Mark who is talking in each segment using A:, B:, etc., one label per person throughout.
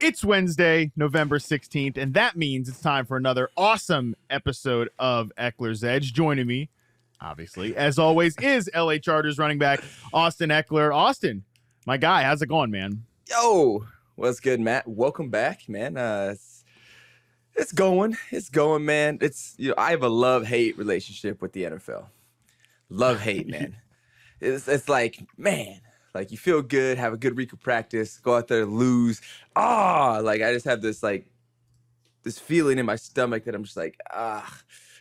A: It's Wednesday, November 16th, and that means it's time for another awesome episode of EKELER'S Edge. Joining me, obviously, as always, is LA Chargers running back Austin Ekeler. Austin, my guy, how's it going, man?
B: Yo, what's good, Matt? Welcome back, man. It's going, man. I have a love-hate relationship with the NFL. Love-hate, man. It's like, man. Like, you feel good, have a good week of practice, go out there, lose. I just have this feeling in my stomach that I'm just like,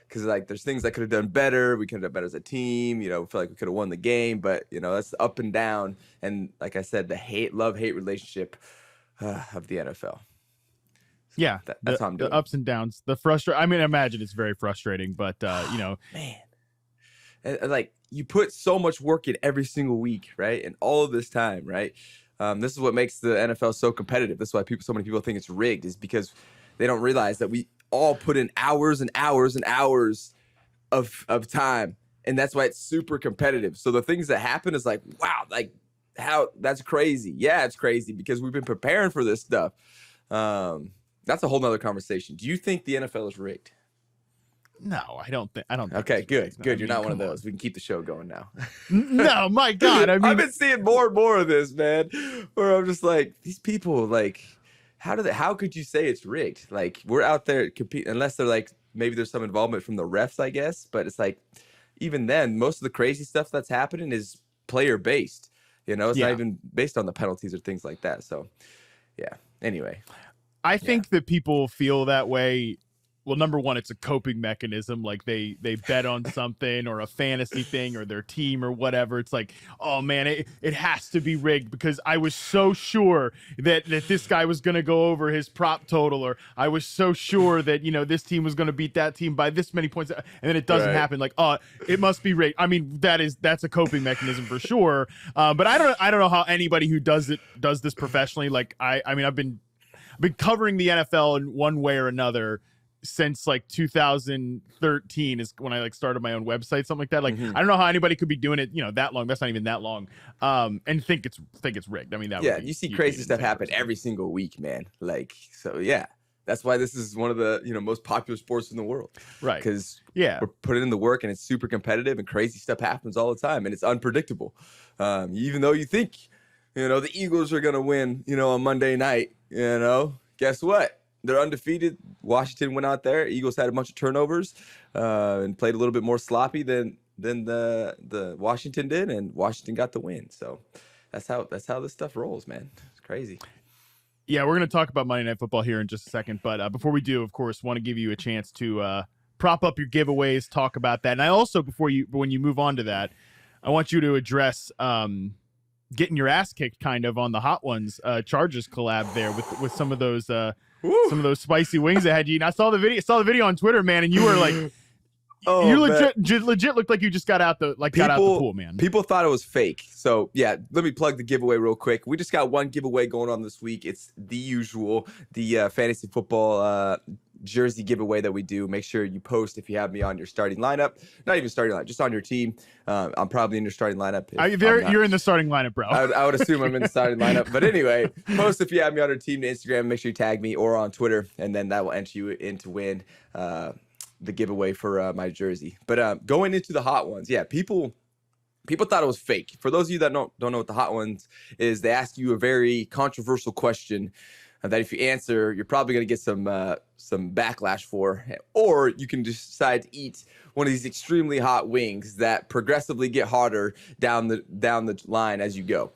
B: because there's things I could have done better. We could have done better as a team. Feel like we could have won the game, but that's up and down. And like I said, the love-hate relationship of the NFL.
A: Yeah,
B: that's how I'm doing.
A: The ups and downs, the I mean, I imagine it's very frustrating, but
B: man. Like, you put so much work in every single week, right? And all of this time, right? This is what makes the NFL so competitive. This is why so many people think it's rigged, is because they don't realize that we all put in hours and hours and hours of time. And that's why it's super competitive. So the things that happen is like, wow, like how that's crazy. Yeah, it's crazy because we've been preparing for this stuff. That's a whole nother conversation. Do you think the NFL is rigged?
A: No, I don't think.
B: Okay, good. You're not one of those. We can keep the show going now.
A: No, my God. I mean,
B: I've been seeing more and more of this, man, where I'm just like, these people, like, how could you say it's rigged? Like, we're out there competing, unless they're like, maybe there's some involvement from the refs, I guess. But it's like, even then, most of the crazy stuff that's happening is player based. It's not even based on the penalties or things like that. So, yeah. Anyway,
A: I think that people feel that way. Well, number one, it's a coping mechanism. Like they bet on something or a fantasy thing or their team or whatever. It's like, oh man, it has to be rigged because I was so sure that this guy was going to go over his prop total, or I was so sure that, this team was going to beat that team by this many points. And then it doesn't happen. Like, it must be rigged. I mean, that's a coping mechanism for sure. But I don't know how anybody who does this professionally. Like, I mean, I've been covering the NFL in one way or another since like 2013 is when I started my own website, something like that. Like, I don't know how anybody could be doing it, that long. That's not even that long. And think it's rigged. I mean,
B: you see crazy stuff happen every single week, man. Like, so yeah, that's why this is one of the, most popular sports in the world.
A: Right.
B: Because we're putting in the work and it's super competitive and crazy stuff happens all the time and it's unpredictable. Even though you think, the Eagles are going to win, on Monday night, guess what? They're undefeated. Washington went out there. Eagles had a bunch of turnovers and played a little bit more sloppy than the Washington did, and Washington got the win. So that's how this stuff rolls, man. It's crazy.
A: Yeah, we're going to talk about Monday Night Football here in just a second, but before we do, of course, want to give you a chance to prop up your giveaways, talk about that, and I also, when you move on to that, I want you to address getting your ass kicked kind of on the Hot Ones Chargers collab there with some of those. Some of those spicy wings I had you. And I saw the video on Twitter, man, and you were like, you legit looked like you just got out the pool, man.
B: People thought it was fake. So yeah, let me plug the giveaway real quick. We just got one giveaway going on this week. It's the fantasy football jersey giveaway that we do. Make sure you post if you have me on your starting lineup. Not even starting lineup, just on your team. I'm probably in your starting lineup.
A: You're in the starting lineup, bro.
B: I would assume I'm in the starting lineup. But anyway, post if you have me on your team to Instagram. Make sure you tag me or on Twitter, and then that will enter you in to win the giveaway for my jersey. But going into the Hot Ones, yeah, people thought it was fake. For those of you that don't know what the Hot Ones is, they ask you a very controversial question that if you answer, you're probably going to get some backlash for, or you can decide to eat one of these extremely hot wings that progressively get hotter down the line as you go.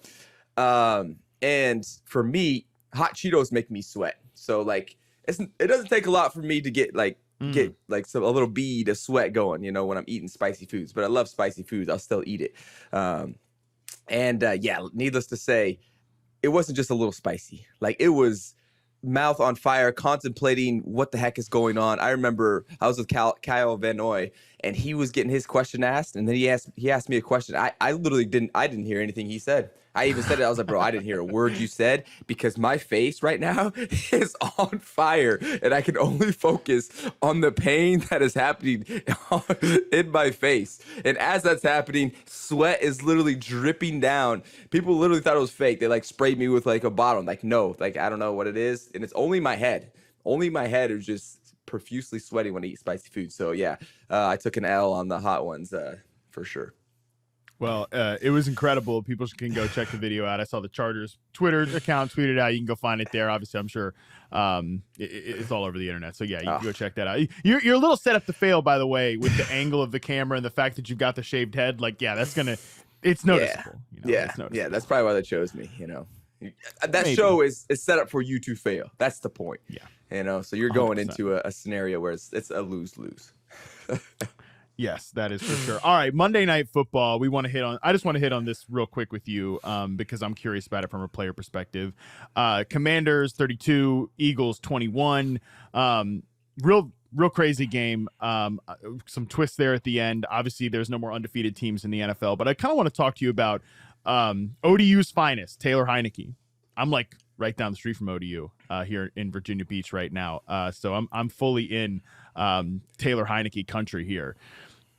B: And for me, hot Cheetos make me sweat. So like, it doesn't take a lot for me to get like a little bead of sweat going, when I'm eating spicy foods. But I love spicy foods. I'll still eat it. Yeah, needless to say, it wasn't just a little spicy. Like, it was mouth on fire, contemplating what the heck is going on. I remember I was with Kyle Van Noy, and he was getting his question asked, and then he asked me a question. I literally didn't hear anything he said. I even said it. I was like, bro, I didn't hear a word you said because my face right now is on fire and I can only focus on the pain that is happening in my face. And as that's happening, sweat is literally dripping down. People literally thought it was fake. They like sprayed me with like a bottle. I'm like, no, like, I don't know what it is. And it's only my head. Only my head is just profusely sweating when I eat spicy food. So yeah, I took an L on the hot ones for sure.
A: Well, it was incredible. People can go check the video out. I saw the Chargers Twitter account tweeted out. You can go find it there. Obviously, I'm sure it's all over the internet. So yeah, you can go check that out. You're a little set up to fail, by the way, with the angle of the camera and the fact that you've got the shaved head. Like, yeah, it's noticeable.
B: Yeah,
A: it's noticeable.
B: Yeah, that's probably why they chose me. That
A: Maybe.
B: show is set up for you to fail. That's the point.
A: Yeah,
B: so you're going
A: 100%.
B: into a scenario where it's a lose-lose.
A: Yes, that is for sure. All right, Monday Night Football. I just want to hit on this real quick with you because I'm curious about it from a player perspective. Commanders 32, Eagles 21. Real crazy game. Some twists there at the end. Obviously, there's no more undefeated teams in the NFL, but I kind of want to talk to you about ODU's finest, Taylor Heineke. I'm like right down the street from ODU here in Virginia Beach right now. So I'm fully in Taylor Heineke country here.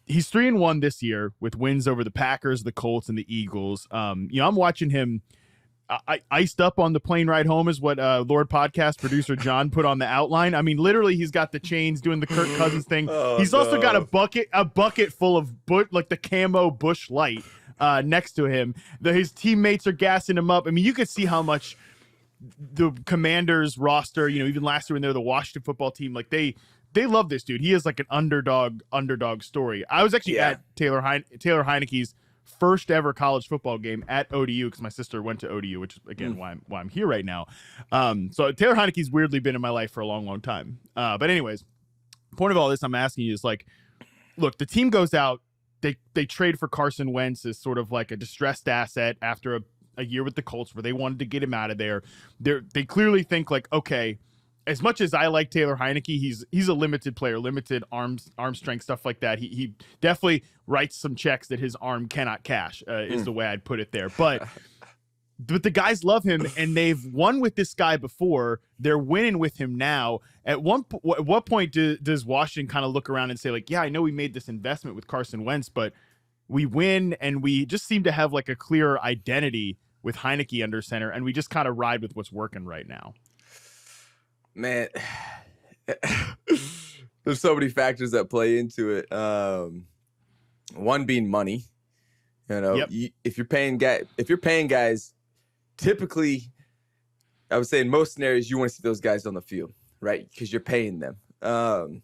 A: He's 3-1 this year with wins over the Packers, the Colts, and the Eagles. I'm watching him iced up on the plane ride home is what Lord Podcast producer John put on the outline. I mean, literally, he's got the chains doing the Kirk Cousins thing. He's also got a bucket full of like the camo Bush Light next to him. His teammates are gassing him up. I mean, you could see how much the Commanders roster, even last year when they were the Washington football team, like they love this dude. He is like an underdog story. I was actually at Taylor Heineke's first ever college football game at ODU because my sister went to ODU, which is again why I'm here right now. So Taylor Heineke's weirdly been in my life for a long time. But anyways, point of all this I'm asking you is like, look, the team goes out, they trade for Carson Wentz as sort of like a distressed asset after a year with the Colts where they wanted to get him out of there. They clearly think like, okay, as much as I like Taylor Heineke, he's a limited player, limited arm strength, stuff like that. He definitely writes some checks that his arm cannot cash, is the way I'd put it there. But the guys love him, and they've won with this guy before. They're winning with him now. At what point does Washington kind of look around and say, like, yeah, I know we made this investment with Carson Wentz, but we win, and we just seem to have like a clear identity with Heineke under center, and we just kind of ride with what's working right now.
B: Man, there's so many factors that play into it. One being money.
A: Yep.
B: If you're paying guys, typically, I would say in most scenarios, you want to see those guys on the field, right? Because you're paying them. And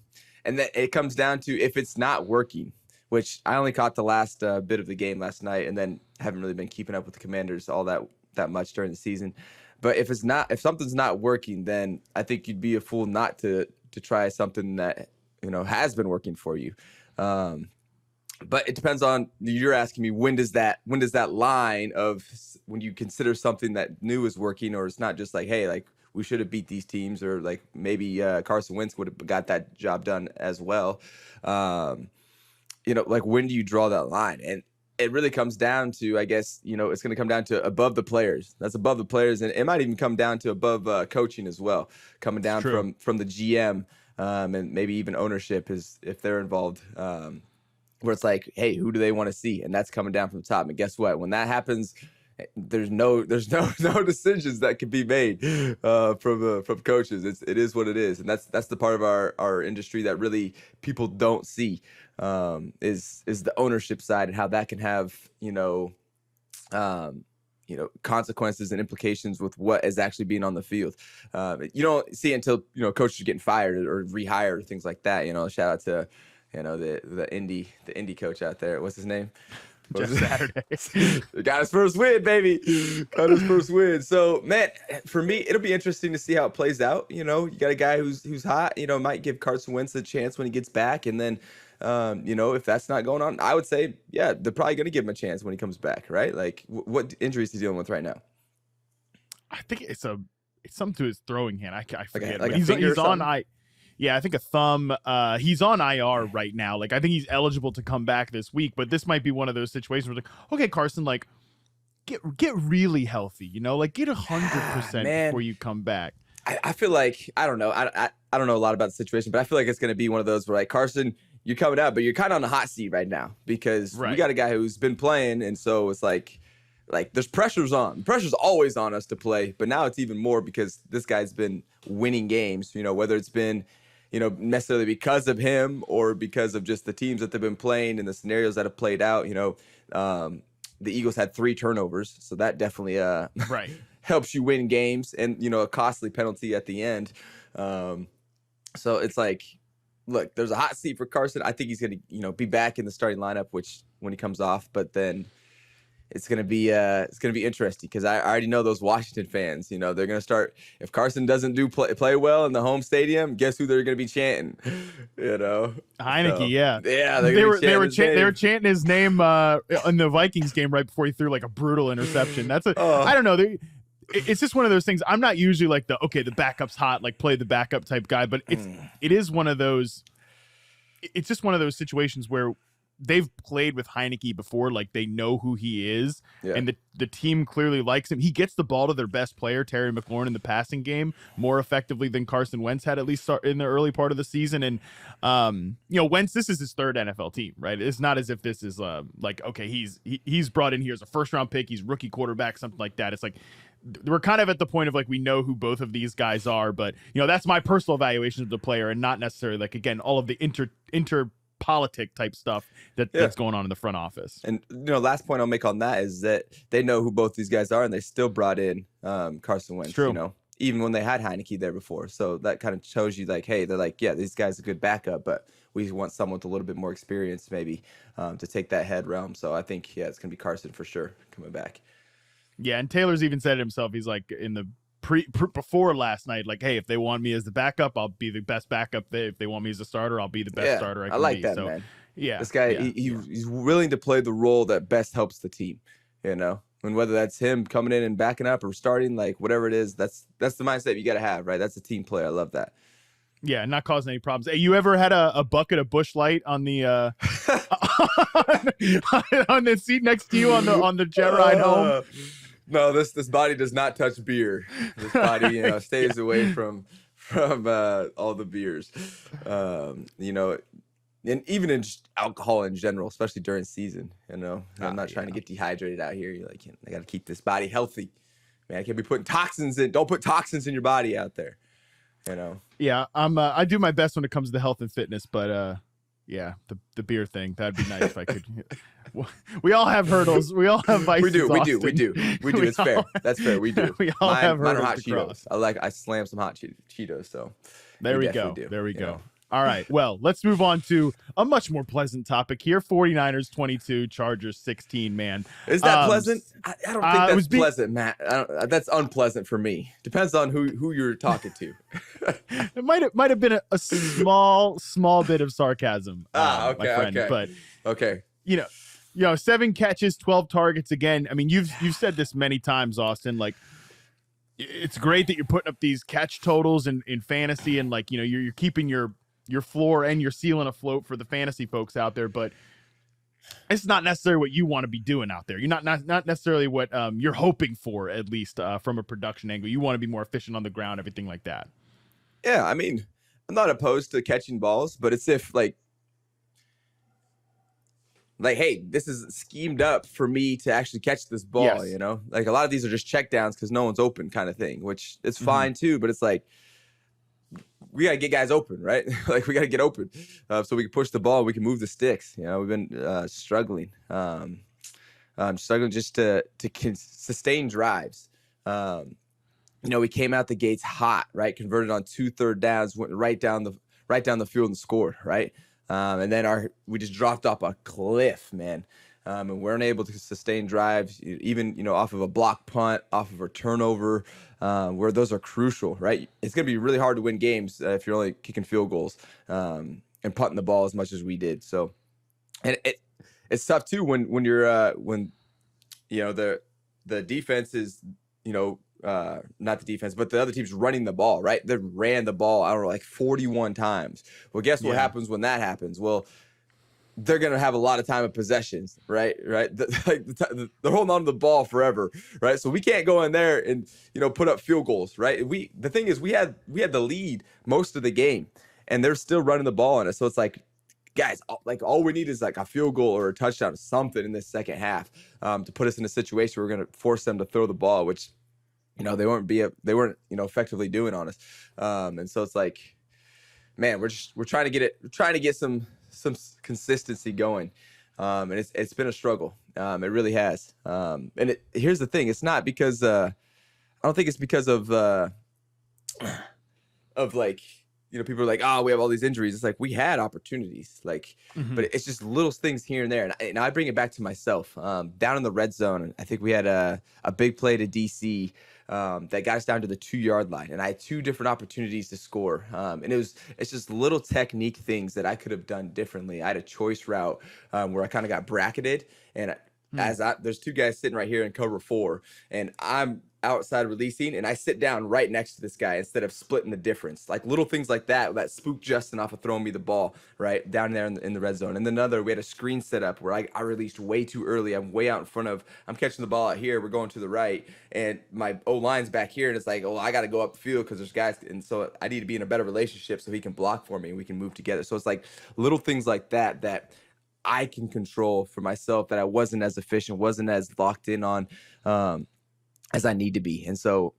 B: then it comes down to if it's not working, which I only caught the last bit of the game last night, and then haven't really been keeping up with the Commanders all that much during the season. But if something's not working, then I think you'd be a fool not to try something that has been working for you. But it depends on, you're asking me when does that line of when you consider something that new is working, or it's not just like, hey, like we should have beat these teams, or like maybe Carson Wentz would have got that job done as well. Like when do you draw that line? And it really comes down to, I guess, it's going to come down to above the players. That's above the players. And it might even come down to above coaching as well, coming down from the GM and maybe even ownership if they're involved, where it's like, hey, who do they want to see? And that's coming down from the top. And guess what? When that happens, there's no decisions that can be made from coaches. It is what it is. And that's the part of our industry that really people don't see. Is the ownership side and how that can have, consequences and implications with what is actually being on the field. You don't see it until, coaches are getting fired or rehired or things like that. Shout out to, the indie coach out there. What's his name?
A: Jeff Saturday.
B: Got his first win, baby. Got his first win. So, man, for me, it'll be interesting to see how it plays out. You got a guy who's hot, might give Carson Wentz a chance when he gets back. And then, if that's not going on, I would say, yeah, they're probably going to give him a chance when he comes back, right? Like, what injuries is he dealing with right now?
A: I think it's something to his throwing hand. I forget.
B: Like
A: he's on Yeah, I think a thumb. He's on IR right now. Like, I think he's eligible to come back this week, but this might be one of those situations where, like, okay, Carson, like, get really healthy, like get 100%
B: man.
A: before you come back.
B: I feel like, I don't know. I don't know a lot about the situation, but I feel like it's going to be one of those where, like, Carson, you're coming out, but you're kind of on the hot seat right now because we got a guy who's been playing. And so it's like there's pressure's on. Pressure's always on us to play, but now it's even more because this guy's been winning games, whether it's been, necessarily because of him or because of just the teams that they've been playing and the scenarios that have played out. The Eagles had 3 turnovers, so that definitely helps you win games, and a costly penalty at the end. So it's like, look, there's a hot seat for Carson. I think he's going to be back in the starting lineup, which when he comes off, but then it's going to be interesting because I already know those Washington fans, they're going to start, if Carson doesn't play well in the home stadium, guess who they're going to be chanting,
A: Heineke.
B: So,
A: yeah,
B: they
A: were chanting his name in the Vikings game right before he threw like a brutal interception. I don't know. It's just one of those things. I'm not usually like the backup's hot, like play the backup type guy, but it is one of those. It's just one of those situations where they've played with Heineke before, like they know who he is, and the team clearly likes him. He gets the ball to their best player, Terry McLaurin, in the passing game more effectively than Carson Wentz had, at least in the early part of the season. And Wentz, this is his 3rd NFL team, right? It's not as if this is he's brought in here as a first-round pick, he's rookie quarterback, something like that. It's like we're kind of at the point of like we know who both of these guys are, but that's my personal evaluation of the player, and not necessarily like, again, all of the inter politic type stuff that's going on in the front office.
B: And last point I'll make on that is that they know who both these guys are, and they still brought in Carson Wentz. True. Even when they had Heineke there before. So that kind of shows you like, hey, they're like, yeah, these guys are a good backup, but we want someone with a little bit more experience maybe to take that head realm. So I think it's gonna be Carson for sure coming back.
A: Yeah, and Taylor's even said it himself. He's like in the before last night, like, hey, if they want me as the backup, I'll be the best backup. If they want me as a starter, I'll be the best starter I can
B: like
A: be.
B: that,
A: so,
B: man.
A: Yeah,
B: this guy, he's willing to play the role that best helps the team, and whether that's him coming in and backing up or starting, like whatever it is, that's the mindset you got to have, right? That's a team player. I love that.
A: Yeah, not causing any problems. Hey, you ever had a bucket of Busch Light on the on the seat next to you on the jet ride home?
B: No, this body does not touch beer. This body, stays away from all the beers. And even in just alcohol in general, especially during season. I'm not trying to get dehydrated out here. You're like, I got to keep this body healthy. Man, I can't be putting toxins in. Don't put toxins in your body out there.
A: Yeah, I do my best when it comes to health and fitness, but yeah, the beer thing, that'd be nice if I could. We all have hurdles. We all have vices.
B: We do. It's fair. That's fair. We do.
A: We all have hurdles
B: hot
A: to cross.
B: Cheetos. I slam some hot Cheetos. So
A: there we go. There we go. All right. Well, let's move on to a much more pleasant topic here. 49ers 22, Chargers 16, man.
B: Is that pleasant? I don't think that's pleasant, Matt. That's unpleasant for me. Depends on who you're talking to.
A: It might have been a small bit of sarcasm,
B: okay,
A: my friend.
B: Okay.
A: But
B: okay.
A: 7 catches, 12 targets again. I mean, you've said this many times, Austin, like, it's great that you're putting up these catch totals in fantasy, and like, you're keeping your floor and your ceiling afloat for the fantasy folks out there, but it's not necessarily what you want to be doing out there. You're not necessarily what you're hoping for, at least from a production angle. You want to be more efficient on the ground, everything like that.
B: Yeah, I mean, I'm not opposed to catching balls, but it's if like, hey, this is schemed up for me to actually catch this ball, Like a lot of these are just checkdowns because no one's open kind of thing, which is fine too, but it's like, we got to get guys open, right? Like we got to get open so we can push the ball, we can move the sticks. We've been struggling just to sustain drives. We came out the gates hot, right? Converted on 2 third downs, went right down the field and scored, right? And then we just dropped off a cliff, man. And weren't able to sustain drives, even, off of a block punt, off of a turnover, where those are crucial, right? It's going to be really hard to win games if you're only kicking field goals and punting the ball as much as we did. So, and it's tough too when you're the defense is, not the defense, but the other team's running the ball, right? They ran the ball, I don't know, like 41 times. Well, guess what happens when that happens? Well, they're going to have a lot of time of possessions, right? They're holding on to the ball forever, right? So we can't go in there and, put up field goals, right? The thing is, we had the lead most of the game, and they're still running the ball on us. So it's like, guys, like all we need is like a field goal or a touchdown, something in this second half, to put us in a situation where we're going to force them to throw the ball, which, they weren't effectively doing on us. And so it's like, man, we're trying to get some consistency going. And it's been a struggle. It really has. And here's the thing. It's not because, I don't think it's because of like, people are like, oh, we have all these injuries. It's like, we had opportunities, like, but it's just little things here and there. And I bring it back to myself, down in the red zone. I think we had a big play to DC, that got us down to the 2-yard line, and I had 2 different opportunities to score. And it's just little technique things that I could have done differently. I had a choice route, where I kind of got bracketed, and there's 2 guys sitting right here in cover 4, and I'm outside releasing, and I sit down right next to this guy instead of splitting the difference. Like little things like that spooked Justin off of throwing me the ball right down there in the red zone. And then we had a screen set up where I released way too early. I'm way out in front of, I'm catching the ball out here. We're going to the right, and my O-line's back here, and it's like, oh, I got to go up the field because there's guys, and so I need to be in a better relationship so he can block for me and we can move together. So it's like little things like that I can control for myself, that I wasn't as efficient, wasn't as locked in on, as I need to be. And so,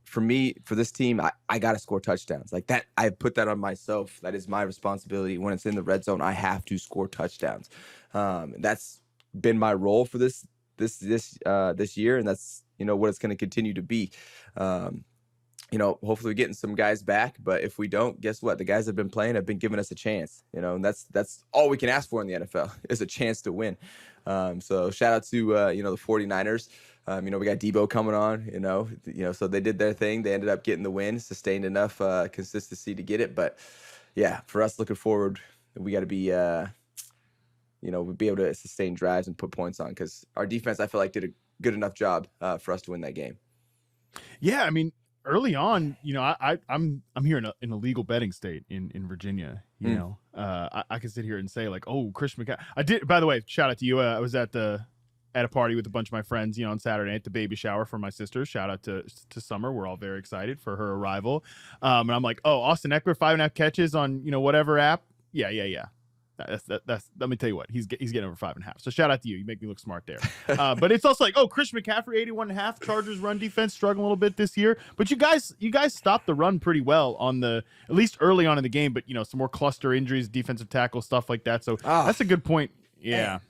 B: for me, for this team, I got to score touchdowns like that. I put that on myself. That is my responsibility. When it's in the red zone, I have to score touchdowns. That's been my role for this year. And that's, what it's going to continue to be. Hopefully we're getting some guys back, but if we don't, guess what? The guys that have been playing have been giving us a chance, and that's all we can ask for in the NFL is a chance to win. So shout out to, the 49ers. We got Deebo coming on, so they did their thing. They ended up getting the win, sustained enough consistency to get it. But yeah, for us looking forward, we got to be, we'll be able to sustain drives and put points on, because our defense, I feel like, did a good enough job for us to win that game.
A: Yeah, I mean, early on, I'm here in a legal betting state in Virginia. I can sit here and say like, oh, Chris McCaffrey. I did. By the way, shout out to you. I was at a party with a bunch of my friends, on Saturday at the baby shower for my sister. Shout out to Summer. We're all very excited for her arrival. And I'm like, oh, Austin Eckler, 5.5 catches on whatever app. Yeah. That's let me tell you what, he's getting over 5.5. So shout out to you. You make me look smart there. But it's also like, oh, Chris McCaffrey, 81.5. Chargers run defense struggling a little bit this year. But you guys stopped the run pretty well at least early on in the game. But some more cluster injuries, defensive tackle, stuff like that. So that's a good point. Yeah.
B: Man.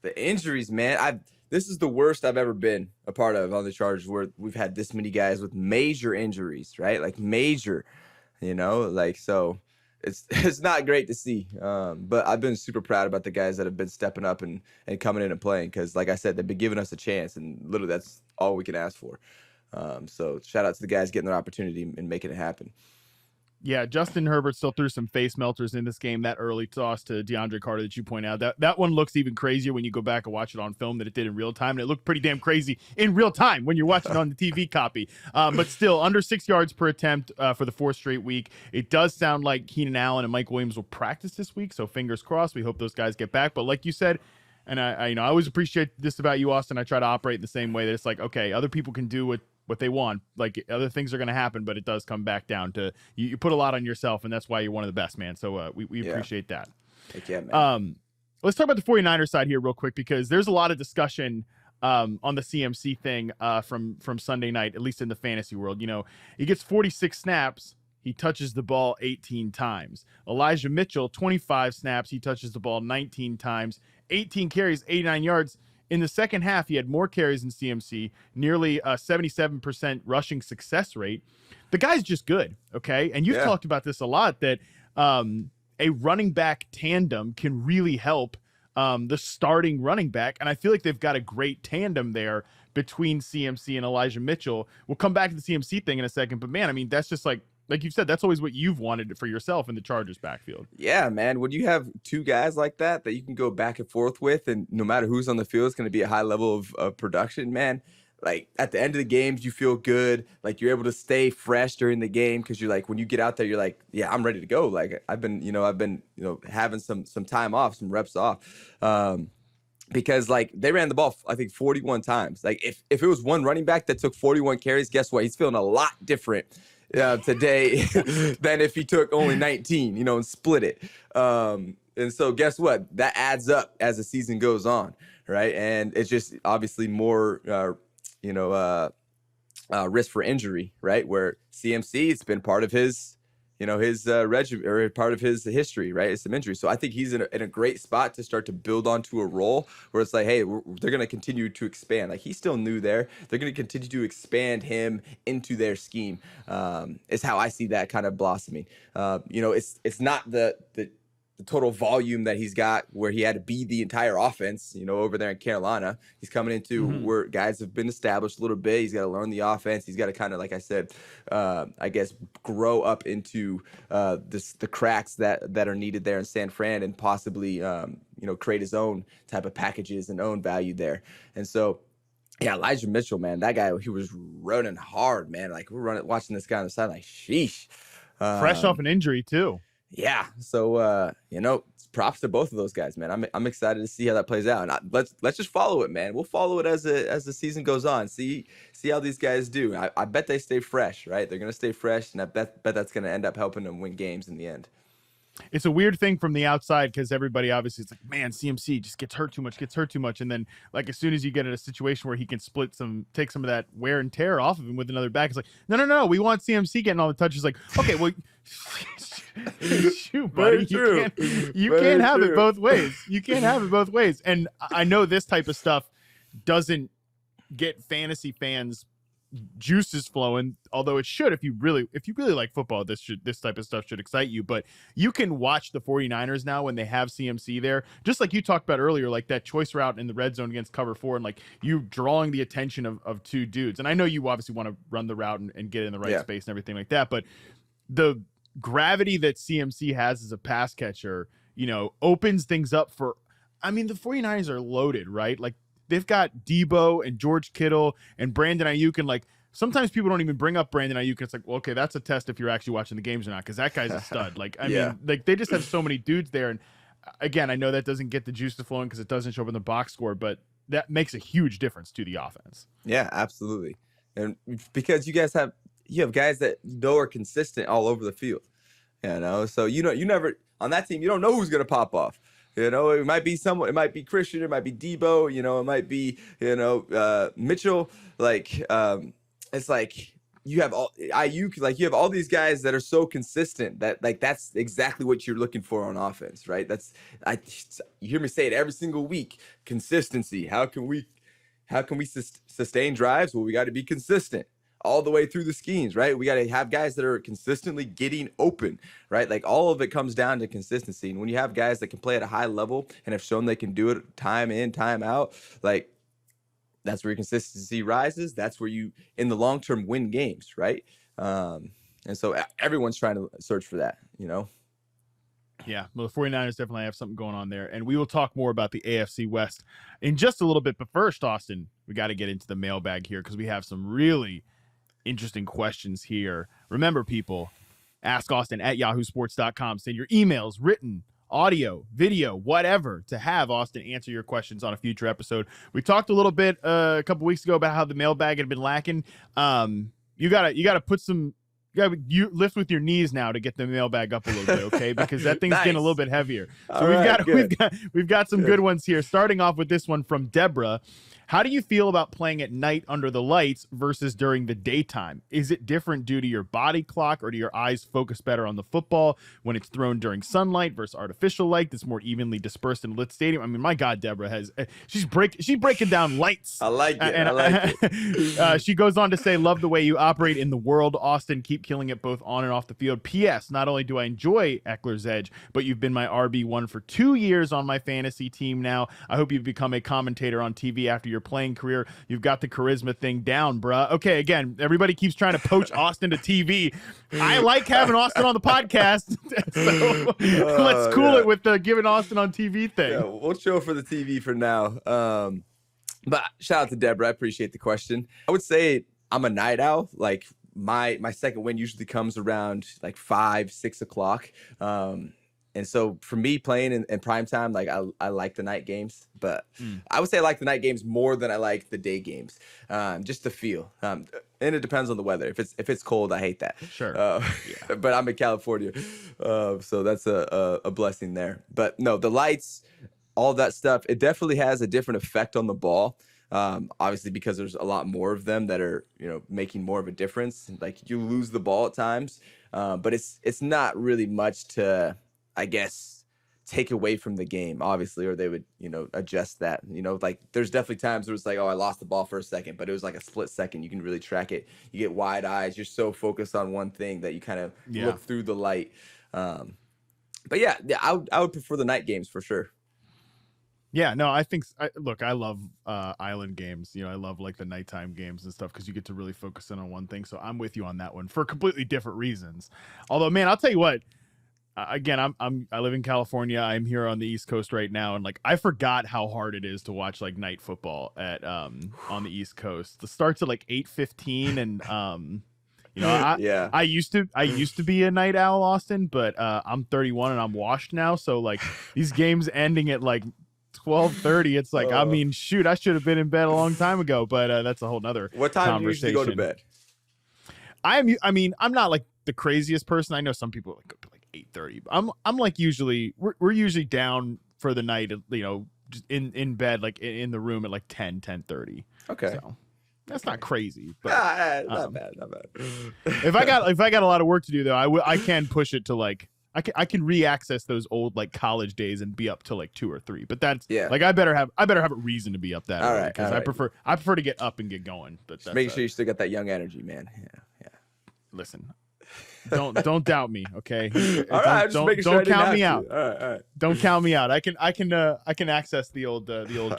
B: The injuries, man. This is the worst I've ever been a part of on the Chargers, where we've had this many guys with major injuries, right? Like major, so it's not great to see. But I've been super proud about the guys that have been stepping up and coming in and playing, because like I said, they've been giving us a chance, and literally that's all we can ask for. So shout out to the guys getting their opportunity and making it happen.
A: Yeah, Justin Herbert still threw some face melters in this game. That early toss to DeAndre Carter that you point out, that one looks even crazier when you go back and watch it on film than it did in real time. And it looked pretty damn crazy in real time when you're watching it on the TV copy. But still, under 6 yards per attempt for the 4th straight week. It does sound like Keenan Allen and Mike Williams will practice this week, so fingers crossed. We hope those guys get back. But like you said, and I always appreciate this about you, Austin. I try to operate in the same way, that it's like, okay, other people can do what they want, like other things are going to happen, but it does come back down to you put a lot on yourself, and that's why you're one of the best, man. So we appreciate that.
B: Heck yeah, man.
A: Let's talk about the 49ers side here real quick, because there's a lot of discussion on the CMC thing from Sunday night, at least in the fantasy world. He gets 46 snaps, he touches the ball 18 times. Elijah Mitchell, 25 snaps, he touches the ball 19 times, 18 carries, 89 yards. In the second half, he had more carries than CMC, nearly a 77% rushing success rate. The guy's just good, okay? And you've talked about this a lot, that a running back tandem can really help the starting running back. And I feel like they've got a great tandem there between CMC and Elijah Mitchell. We'll come back to the CMC thing in a second. But, man, I mean, that's just like you've said, that's always what you've wanted for yourself in the Chargers backfield.
B: Yeah, man. When you have 2 guys like that you can go back and forth with, and no matter who's on the field, it's going to be a high level of production, man. like at the end of the games, you feel good. Like you're able to stay fresh during the game because you're like, when you get out there, you're like, yeah, I'm ready to go. Like I've been having some time off, some reps off. Because like they ran the ball, I think 41 times. Like if it was one running back that took 41 carries, guess what? He's feeling a lot different today than if he took only 19, and split it. And so guess what? That adds up as the season goes on, right? And it's just obviously more, risk for injury, right? Where CMC, it's been part of his regiment or part of his history, right? It's some injury. So I think he's in a great spot to start to build onto a role where it's like, hey, they're going to continue to expand. Like he's still new there. They're going to continue to expand him into their scheme. Is how I see that kind of blossoming. It's not the total volume that he's got where he had to be the entire offense, over there in Carolina. He's coming into where guys have been established a little bit. He's got to learn the offense. He's got to kind of, like I said, I guess, grow up into the cracks that are needed there in San Fran and possibly, create his own type of packages and own value there. And so, yeah, Elijah Mitchell, man, that guy, he was running hard, man. Like we're watching this guy on the side, like, sheesh.
A: Fresh off an injury too.
B: Yeah. So, props to both of those guys, man. I'm excited to see how that plays out. And let's just follow it, man. We'll follow it as the season goes on. See how these guys do. I bet they stay fresh, right? They're going to stay fresh, and I bet that's going to end up helping them win games in the end.
A: It's a weird thing from the outside because everybody obviously is like, man, CMC just gets hurt too much. And then like as soon as you get in a situation where he can take some of that wear and tear off of him with another back, it's like, no, we want CMC getting all the touches. Like, okay, well, shoot, buddy, you can't have it both ways. You can't have it both ways. And I know this type of stuff doesn't get fantasy fans juices flowing, although it should. If you really like football, this type of stuff should excite you. But you can watch the 49ers now when they have CMC there, just like you talked about earlier, like that choice route in the red zone against cover 4, and like you drawing the attention of two dudes. And I know you obviously want to run the route and get in the right space and everything like that, but the gravity that CMC has as a pass catcher, opens things up for, the 49ers are loaded, right? Like they've got Deebo and George Kittle and Brandon Ayuk, and like sometimes people don't even bring up Brandon Ayuk. It's like, well, okay, that's a test if you're actually watching the games or not, because that guy's a stud. Like, I mean, like they just have so many dudes there. And again, I know that doesn't get the juice to flowing because it doesn't show up in the box score, but that makes a huge difference to the offense.
B: Yeah, absolutely. And because you have guys that are consistent all over the field, so you never on that team, you don't know who's going to pop off. It might be someone, it might be Christian, it might be Deebo, it might be, Mitchell. Like, it's like you have all Ayuk, like you have all these guys that are so consistent that like that's exactly what you're looking for on offense, right? You hear me say it every single week. Consistency. How can we sustain drives? Well, we got to be consistent all the way through the schemes, right? We got to have guys that are consistently getting open, right? Like all of it comes down to consistency. And when you have guys that can play at a high level and have shown they can do it time in, time out, like that's where your consistency rises. That's where you, in the long term, win games, right? And so everyone's trying to search for that,
A: Yeah, well, the 49ers definitely have something going on there. And we will talk more about the AFC West in just a little bit. But first, Austin, we got to get into the mailbag here because we have some really interesting questions here. Remember, people, ask Austin at yahoosports.com. Send your emails, written, audio, video, whatever, to have Austin answer your questions on a future episode. We talked a little bit a couple weeks ago about how the mailbag had been lacking. You gotta put some. You lift with your knees now to get the mailbag up a little bit, okay? Because that thing's getting a little bit heavier. So we've got some good ones here. Starting off with this one from Deborah. How do you feel about playing at night under the lights versus during the daytime? Is it different due to your body clock, or do your eyes focus better on the football when it's thrown during sunlight versus artificial light that's more evenly dispersed in a lit stadium? I mean, my God, Deborah she's breaking down lights.
B: I like it.
A: She goes on to say, love the way you operate in the world, Austin. Keep killing it both on and off the field. P.S. Not only do I enjoy EKELER'S Edge, but you've been my RB1 for 2 years on my fantasy team now. I hope you've become a commentator on TV after your playing career. You've got the charisma thing down, bruh. Okay, again, everybody keeps trying to poach Austin to TV. I like having Austin on the podcast, so let's cool it with the giving Austin on TV thing.
B: Yeah, we'll chill for the TV for now. But shout out to Deborah. I appreciate the question. I would say I'm a night owl. Like my second win usually comes around like 5-6 o'clock. And so for me playing in prime time, like I like the night games, but I would say I like the night games more than I like the day games. Just the feel. And it depends on the weather. If it's cold, I hate that.
A: Sure.
B: But I'm in California, so that's a blessing there. But no, the lights, all that stuff, it definitely has a different effect on the ball. Obviously because there's a lot more of them that are, making more of a difference. Like you lose the ball at times, but it's not really much to, I guess, take away from the game, obviously, or they would, adjust that. Like there's definitely times where it's like, oh, I lost the ball for a second, but it was like a split second. You can really track it. You get wide eyes. You're so focused on one thing that you kind of look through the light. But yeah, I would prefer the night games for sure.
A: Yeah, no, I think, look, I love island games. I love like the nighttime games and stuff because you get to really focus in on one thing. So I'm with you on that one for completely different reasons. Although, man, I'll tell you what, again, I live in California. I'm here on the East Coast right now. And like, I forgot how hard it is to watch like night football on the East Coast. It starts at like 8:15 and, I used to be a night owl, Austin, but I'm 31 and I'm washed now. So like these games ending at like 12:30, it's like, I mean, shoot, I should have been in bed a long time ago, but that's a whole nother
B: What time
A: conversation.
B: do you usually go to bed?
A: I'm not like the craziest person. I know some people like go to like 8:30. I'm like we're usually down for the night, just in bed, like in the room at like 10:30.
B: Okay.
A: So that's not crazy, but
B: not bad.
A: if I got a lot of work to do though, I can push it to like, I can re-access those old like college days and be up to like 2 or 3. But that's like I better have a reason to be up that early because I prefer to get up and get going. But that's,
B: make sure you still got that young energy, man. Yeah.
A: Listen, don't doubt me, okay?
B: All right, don't
A: count me out.
B: All right.
A: Don't count me out. I can access the old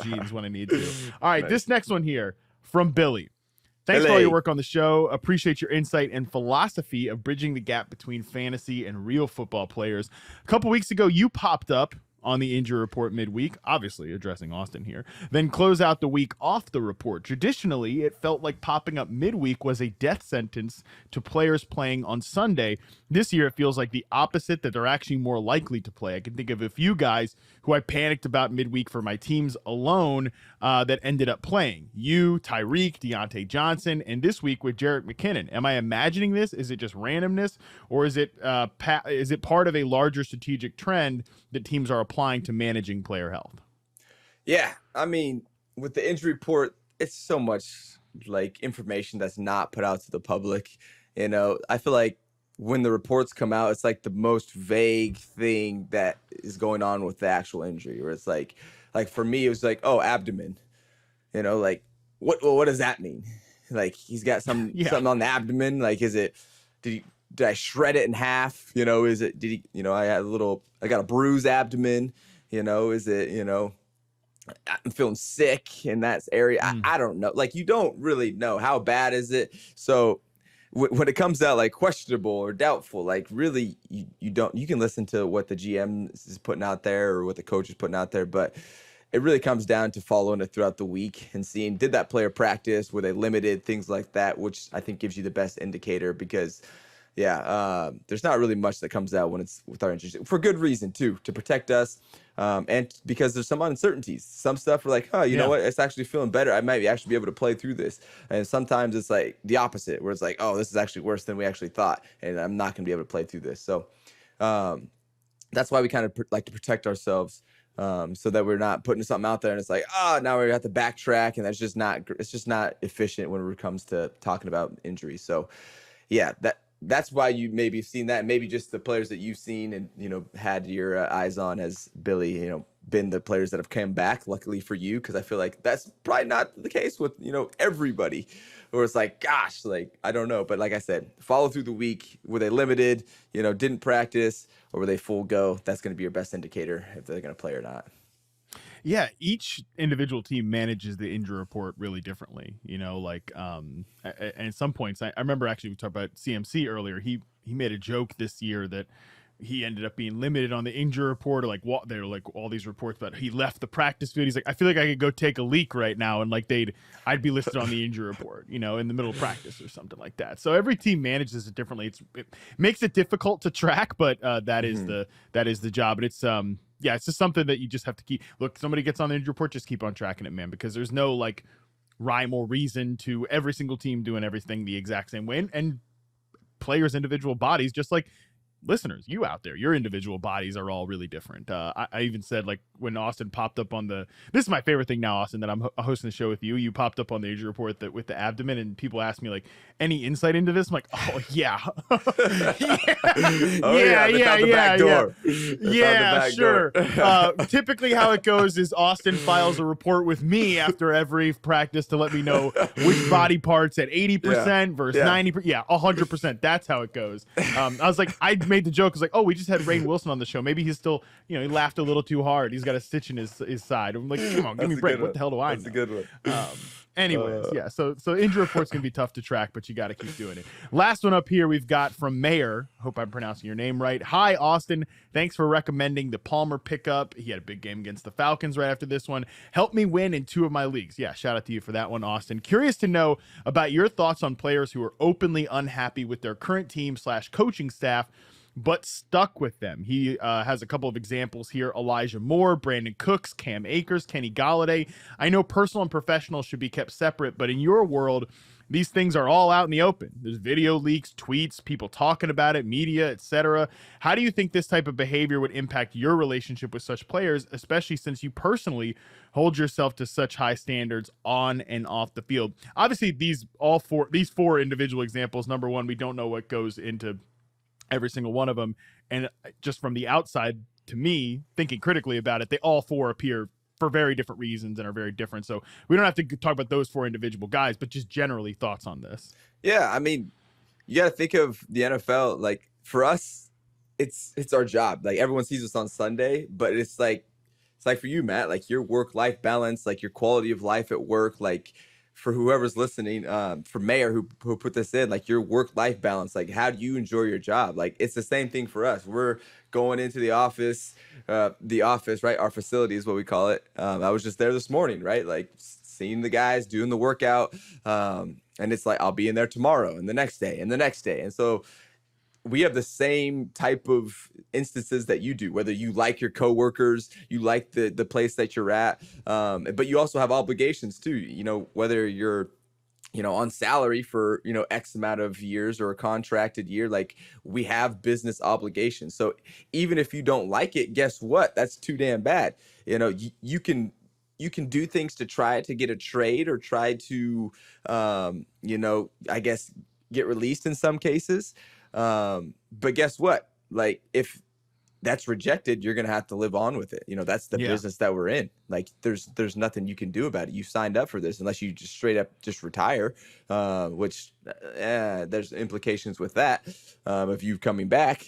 A: genes when I need to. All right, nice. This next one here from Billy. Thanks for all your work on the show. Appreciate your insight and philosophy of bridging the gap between fantasy and real football players. A couple weeks ago, you popped up on the injury report midweek, obviously addressing Austin here, then close out the week off the report. Traditionally, it felt like popping up midweek was a death sentence to players playing on Sunday. This year, it feels like the opposite, that they're actually more likely to play. I can think of a few guys who I panicked about midweek for my teams alone that ended up playing. You, Tyreek, Deontay Johnson, and this week with Jerick McKinnon. Am I imagining this? Is it just randomness? Or is it part of a larger strategic trend that teams are applying to managing player health?
B: Yeah, I mean, with the injury report, it's so much like information that's not put out to the public. I feel like when the reports come out, it's like the most vague thing that is going on with the actual injury, where it's like for me, it was like, oh, abdomen, like what does that mean? Like he's got something on the abdomen. Like, did I shred it in half? Is it, did he, I got a bruised abdomen, is it, I'm feeling sick in that area. I don't know. Like, you don't really know how bad is it. So when it comes out like questionable or doubtful, like really you can listen to what the GM is putting out there or what the coach is putting out there, but it really comes down to following it throughout the week and seeing, did that player practice? Were they limited? Things like that, which I think gives you the best indicator because there's not really much that comes out when it's with our injuries, for good reason too, to protect us. And because there's some uncertainties, some stuff we're like, you know what, it's actually feeling better. I might actually be able to play through this. And sometimes it's like the opposite, where it's like, oh, this is actually worse than we actually thought, and I'm not going to be able to play through this. So that's why we kind of like to protect ourselves, so that we're not putting something out there and it's like, now we have to backtrack, and it's just not efficient when it comes to talking about injuries. So that's why you maybe have seen that. Maybe just the players that you've seen and, had your eyes on as Billy, been the players that have come back, luckily for you, because I feel like that's probably not the case with, everybody. Or it's like, gosh, like, I don't know. But like I said, follow through the week. Were they limited, didn't practice, or were they full go? That's going to be your best indicator if they're going to play or not.
A: Yeah, each individual team manages the injury report really differently, and at some points, I remember actually we talked about CMC earlier. He made a joke this year that he ended up being limited on the injury report, or like what they're like all these reports, but he left the practice field. He's like, I feel like I could go take a leak right now, and like I'd be listed on the injury report, in the middle of practice or something like that. So every team manages it differently. It makes it difficult to track, but that is the job. And it's it's just something that you just have to keep. Look, somebody gets on the injury report, just keep on tracking it, man, because there's no like rhyme or reason to every single team doing everything the exact same way, and players' individual bodies, just like listeners, you out there, your individual bodies are all really different. I even said, like, when Austin popped up on this is my favorite thing now, Austin, that I'm hosting the show with you. You popped up on the injury report that with the abdomen, and people ask me like, any insight into this? I'm like, oh yeah, yeah, sure. Typically, how it goes is Austin files a report with me after every practice to let me know which body parts at 80% versus 90%. Yeah, 100%. That's how it goes. I was like, I made the joke. I was like, oh, we just had Rainn Wilson on the show. Maybe he's still, he laughed a little too hard. He's got a stitch in his side. I'm like, come on, give me a break. What the hell do I know?
B: That's a good one.
A: Anyways, so injury reports can be tough to track, but you got to keep doing it. Last one up here we've got from Mayor. Hope I'm pronouncing your name right. Hi, Austin. Thanks for recommending the Palmer pickup. He had a big game against the Falcons right after this one. Helped me win in 2 of my leagues. Yeah, shout out to you for that one, Austin. Curious to know about your thoughts on players who are openly unhappy with their current team / coaching staff, but stuck with them. He has a couple of examples here. Elijah Moore, Brandon Cooks, Cam Akers, Kenny Galladay. I know personal and professional should be kept separate, but in your world, these things are all out in the open. There's video leaks, tweets, people talking about it, media, etc. How do you think this type of behavior would impact your relationship with such players, especially since you personally hold yourself to such high standards on and off the field? Obviously, these 4 individual examples, number one, we don't know what goes into every single one of them, and just from the outside, to me, thinking critically about it, they all 4 appear for very different reasons and are very different. So we don't have to talk about those 4 individual guys, but just generally thoughts on this.
B: Yeah, I mean, you got to think of the NFL, like, for us, it's our job. Like, everyone sees us on Sunday, but it's like for you, Matt, like your work-life balance, like your quality of life at work, like for whoever's listening, for Mayor who put this in, like your work-life balance, like how do you enjoy your job? Like it's the same thing for us. We're going into the office, right? Our facility is what we call it. I was just there this morning, right? Like seeing the guys doing the workout. And it's like, I'll be in there tomorrow and the next day and the next day. And so we have the same type of instances that you do, whether you like your coworkers, you like the place that you're at, but you also have obligations too, whether you're, on salary for, X amount of years or a contracted year, like we have business obligations. So even if you don't like it, guess what? That's too damn bad. You can do things to try to get a trade or try to, I guess get released in some cases. But guess what? Like if that's rejected, you're going to have to live on with it. That's the business that we're in. Like there's nothing you can do about it. You signed up for this unless you just straight up just retire, which there's implications with that, of you coming back.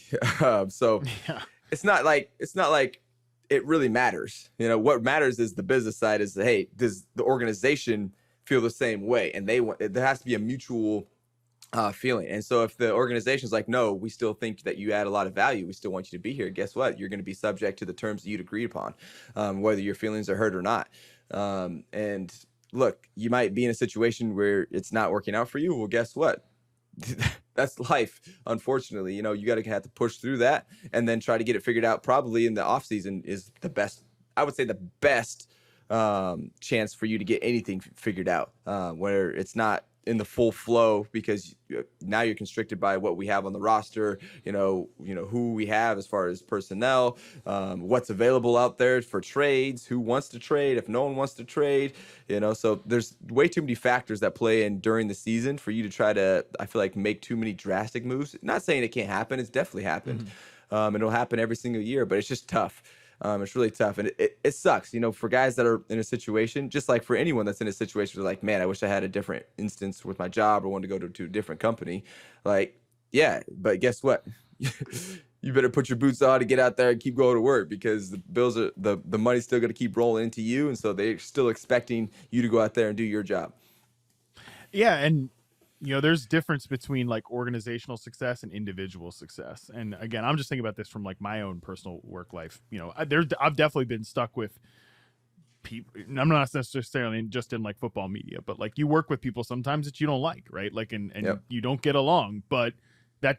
B: So it's not like it really matters. What matters is the business side is, hey, does the organization feel the same way? And there has to be a mutual feeling. And so if the organization's like, no, we still think that you add a lot of value, we still want you to be here, guess what? You're going to be subject to the terms that you'd agreed upon, whether your feelings are hurt or not. And look, you might be in a situation where it's not working out for you. Well, guess what? That's life. Unfortunately, you got to have to push through that and then try to get it figured out. Probably in the off season is the best, I would say the best chance for you to get anything figured out, where it's not in the full flow, because now you're constricted by what we have on the roster, who we have as far as personnel, what's available out there for trades, who wants to trade, if no one wants to trade, so there's way too many factors that play in during the season for you to try to, I feel like, make too many drastic moves. Not saying it can't happen. It's definitely happened. And it'll happen every single year, but it's just tough. It's really tough, and it sucks, for guys that are in a situation, just like for anyone that's in a situation where like, man, I wish I had a different instance with my job or wanted to go to a different company. Like, yeah, but guess what? You better put your boots on to get out there and keep going to work, because the bills are the money's still going to keep rolling into you, and so they're still expecting you to go out there and do your job.
A: Yeah, and There's difference between like organizational success and individual success. And again, I'm just thinking about this from like my own personal work life. I've definitely been stuck with people. I'm not necessarily just in like football media, but like you work with people sometimes that you don't like, right? Like, and
B: Yep.
A: you don't get along, but that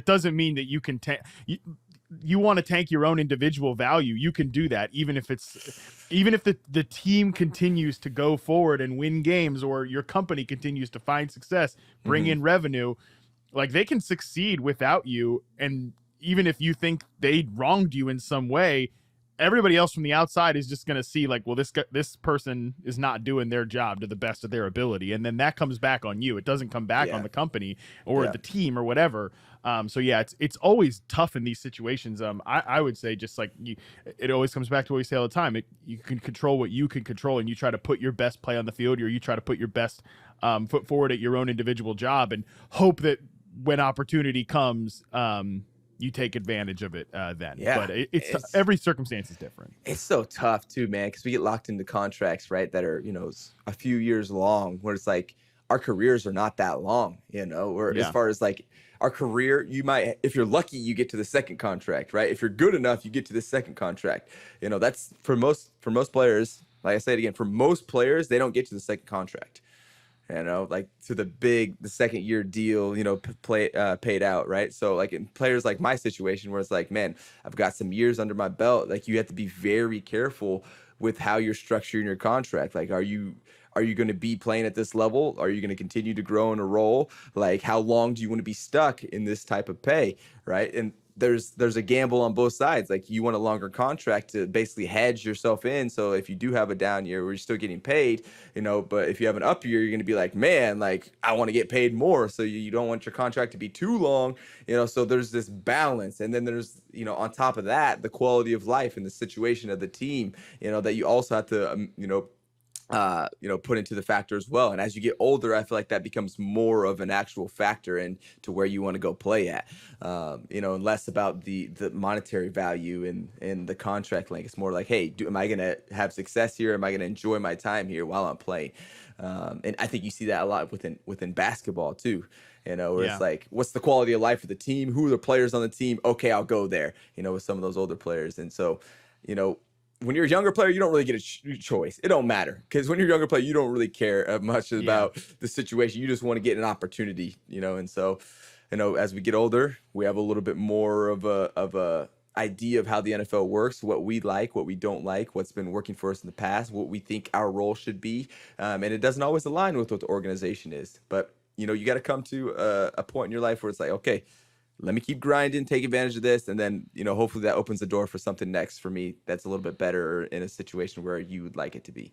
A: doesn't mean that you can you want to tank your own individual value. You can do that even if the team continues to go forward and win games, or your company continues to find success, bring in revenue. Like, they can succeed without you. And even if you think they wronged you in some way, everybody else from the outside is just going to see like, well, this person is not doing their job to the best of their ability. And then that comes back on you. It doesn't come back on the company or the team or whatever. So yeah, it's always tough in these situations. I would say just like it always comes back to what we say all the time. You can control what you can control, and you try to put your best play on the field, or you try to put your best foot forward at your own individual job, and hope that when opportunity comes, you take advantage of it then.
B: Yeah,
A: but it's every circumstance is different.
B: It's so tough too, man, because we get locked into contracts, right, that are, a few years long, where it's like our careers are not that long, or as far as like our career, you might, if you're lucky, you get to the second contract, right? If you're good enough, you get to the second contract. That's for most players. Like I said again, for most players, they don't get to the second contract. Like to the second year deal, paid out, right? So like in players like my situation, where it's like, man, I've got some years under my belt. Like, you have to be very careful with how you're structuring your contract. Like, are you going to be playing at this level? Are you going to continue to grow in a role? Like, how long do you want to be stuck in this type of pay, right? And there's a gamble on both sides. Like, you want a longer contract to basically hedge yourself in. So if you do have a down year where you're still getting paid, but if you have an up year, you're going to be like, man, like, I want to get paid more. So you don't want your contract to be too long, so there's this balance. And then there's, on top of that, the quality of life and the situation of the team, that you also have to, put into the factor as well. And as you get older, I feel like that becomes more of an actual factor into where you want to go play at, and less about the monetary value and the contract length. It's more like, hey, am I going to have success here? Am I going to enjoy my time here while I'm playing? And I think you see that a lot within basketball too. Where it's like, what's the quality of life of the team? Who are the players on the team? Okay, I'll go there, with some of those older players. And so, when you're a younger player, you don't really get a choice. It don't matter, because when you're a younger player, you don't really care much about the situation. You just want to get an opportunity, and so, as we get older, we have a little bit more of a idea of how the NFL works, what we like, what we don't like, what's been working for us in the past, what we think our role should be. And it doesn't always align with what the organization is. But, you got to come to a point in your life where it's like, okay, let me keep grinding, take advantage of this. And then, hopefully that opens the door for something next for me that's a little bit better in a situation where you would like it to be.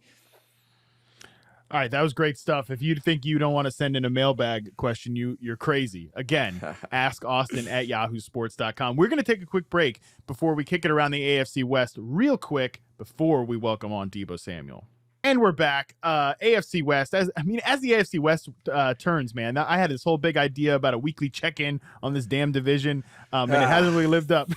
A: All right, that was great stuff. If you think you don't want to send in a mailbag question, you're crazy. Again, ask Austin at yahoosports.com. We're going to take a quick break before we kick it around the AFC West real quick before we welcome on Deebo Samuel. And we're back. AFC West. As the AFC West turns, man, I had this whole big idea about a weekly check-in on this damn division, and it hasn't really lived up.